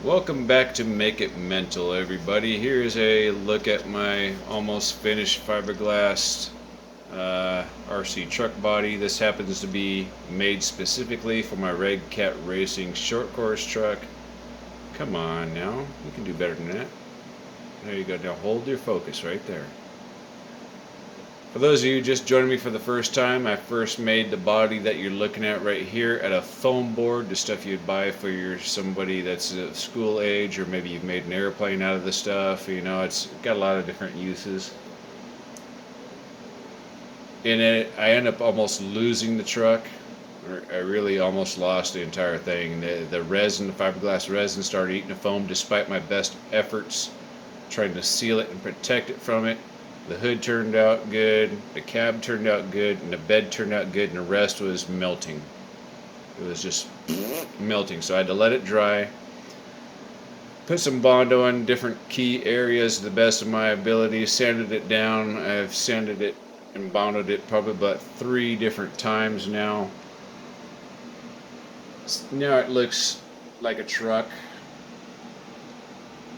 Welcome back to Make It Mental, everybody. Here's a look at my almost finished fiberglass RC truck body. This happens to be made specifically for my Redcat Racing short course truck. Come on now, you can do better than that. There you go. Now hold your focus right there. For those of you just joining me for the first time, I first made the body that you're looking at right here at a foam board, the stuff you'd buy for somebody that's school age, or maybe you've made an airplane out of the stuff. You know, it's got a lot of different uses. In it, I end up almost losing the truck. I really almost lost the entire thing. The resin, the fiberglass resin, started eating the foam despite my best efforts trying to seal it and protect it from it. The hood turned out good, the cab turned out good, and the bed turned out good, and the rest was melting. It was just melting, so I had to let it dry. Put some Bondo in different key areas to the best of my ability, sanded it down. I've sanded it and Bondoed it probably about 3 different times now. Now it looks like a truck.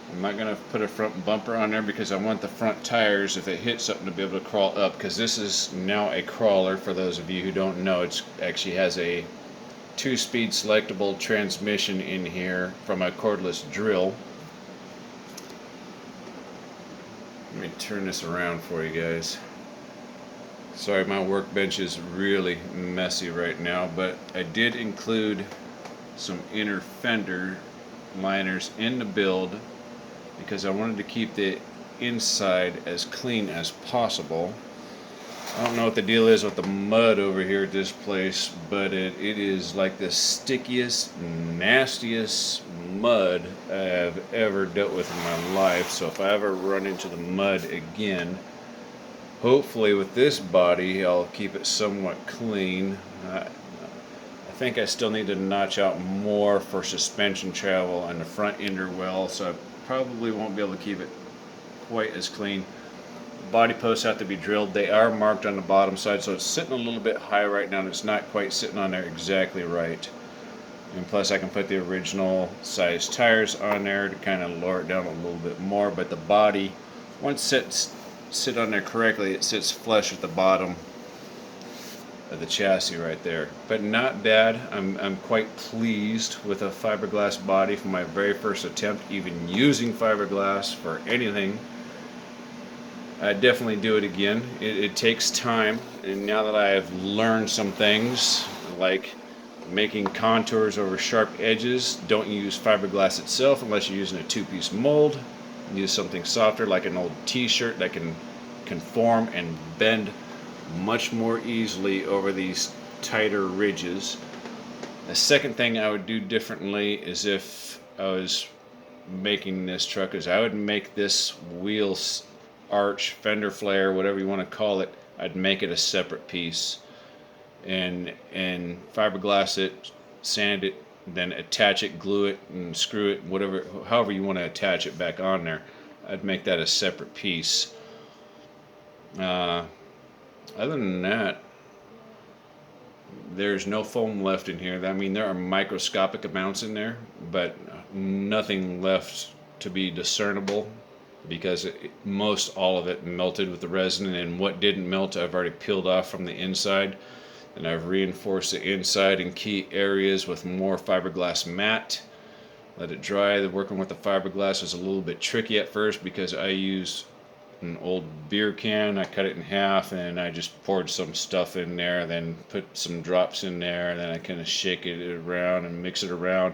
I'm not going to put a front bumper on there because I want the front tires, if it hits something, to be able to crawl up, because this is now a crawler. For those of you who don't know, it actually has a 2-speed selectable transmission in here from a cordless drill. Let me turn this around for you guys. Sorry, my workbench is really messy right now, but I did include some inner fender liners in the build because I wanted to keep the inside as clean as possible. I don't know what the deal is with the mud over here at this place, but it is like the stickiest, nastiest mud I've ever dealt with in my life. So if I ever run into the mud again, hopefully with this body I'll keep it somewhat clean. I think I still need to notch out more for suspension travel on the front ender well, so I probably won't be able to keep it quite as clean. Body posts have to be drilled. They are marked on the bottom side, so it's sitting a little bit high right now, and it's not quite sitting on there exactly right. And plus I can put the original size tires on there to kind of lower it down a little bit more, but the body, once it sit on there correctly, it sits flush at the bottom of the chassis right there. But not bad. I'm quite pleased with a fiberglass body for my very first attempt even using fiberglass for anything. I'd definitely do it again. It takes time, and now that I have learned some things like making contours over sharp edges, don't use fiberglass itself unless you're using a 2-piece mold. Use something softer like an old t-shirt that can conform and bend much more easily over these tighter ridges. The second thing I would do differently is, if I was making this truck, is I would make this wheel arch, fender flare, whatever you want to call it, I'd make it a separate piece and fiberglass it, sand it, then attach it, glue it, and screw it, whatever, however you want to attach it back on there. I'd make that a separate piece. Other than that, there's no foam left in here. I mean, there are microscopic amounts in there, but nothing left to be discernible because most all of it melted with the resin, and what didn't melt I've already peeled off from the inside, and I've reinforced the inside in key areas with more fiberglass mat. Let it dry. Working with the fiberglass was a little bit tricky at first because I used an old beer can. I cut it in half and I just poured some stuff in there, then put some drops in there, and then I kind of shake it around and mix it around.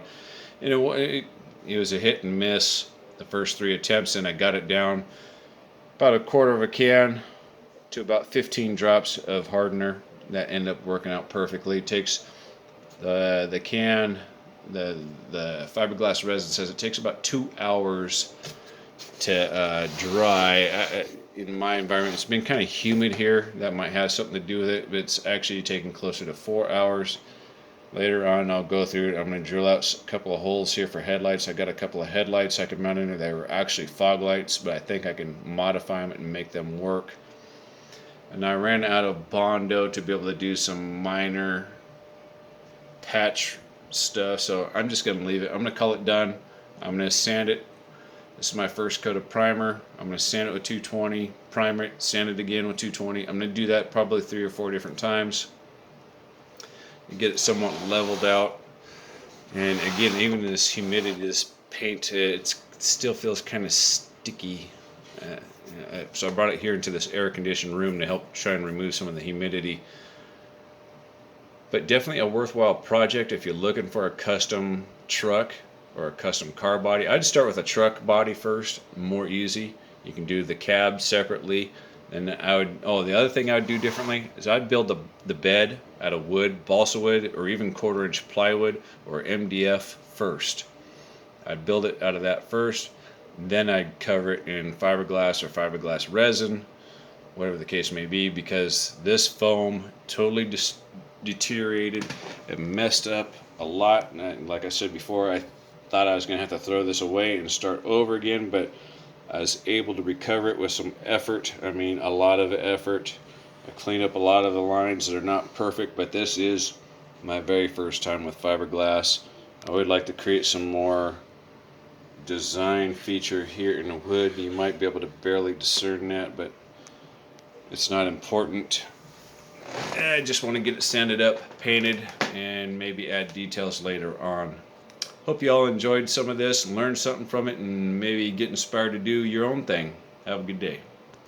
And it was a hit and miss the first 3 attempts, and I got it down about a quarter of a can to about 15 drops of hardener. That ended up working out perfectly. It takes the can, the fiberglass resin says it takes about 2 hours to dry. In my environment, it's been kind of humid here. That might have something to do with it, but it's actually taking closer to 4 hours. Later on, I'll go through it. I'm going to drill out a couple of holes here for headlights. I got a couple of headlights I could mount in there. They were actually fog lights, but I think I can modify them and make them work. And I ran out of Bondo to be able to do some minor patch stuff, so I'm just going to leave it. I'm going to call it done. I'm going to sand it. This is my first coat of primer. I'm going to sand it with 220, primer it, sand it again with 220. I'm going to do that probably 3 or 4 different times and get it somewhat leveled out. And again, even in this humidity, this paint, it still feels kind of sticky. So I brought it here into this air-conditioned room to help try and remove some of the humidity. But definitely a worthwhile project if you're looking for a custom truck or a custom car body. I'd start with a truck body first, more easy. You can do the cab separately. And the other thing I would do differently is I'd build the bed out of wood, balsa wood, or even 1/4-inch plywood or MDF first. I'd build it out of that first, then I'd cover it in fiberglass or fiberglass resin, whatever the case may be, because this foam totally deteriorated and messed up a lot. And like I said before, I thought I was going to have to throw this away and start over again, but I was able to recover it with some effort. I mean, a lot of effort. I cleaned up a lot of the lines that are not perfect, but this is my very first time with fiberglass. I would like to create some more design feature here in the wood. You might be able to barely discern that, but it's not important. I just want to get it sanded up, painted, and maybe add details later on. Hope you all enjoyed some of this and learned something from it and maybe get inspired to do your own thing. Have a good day.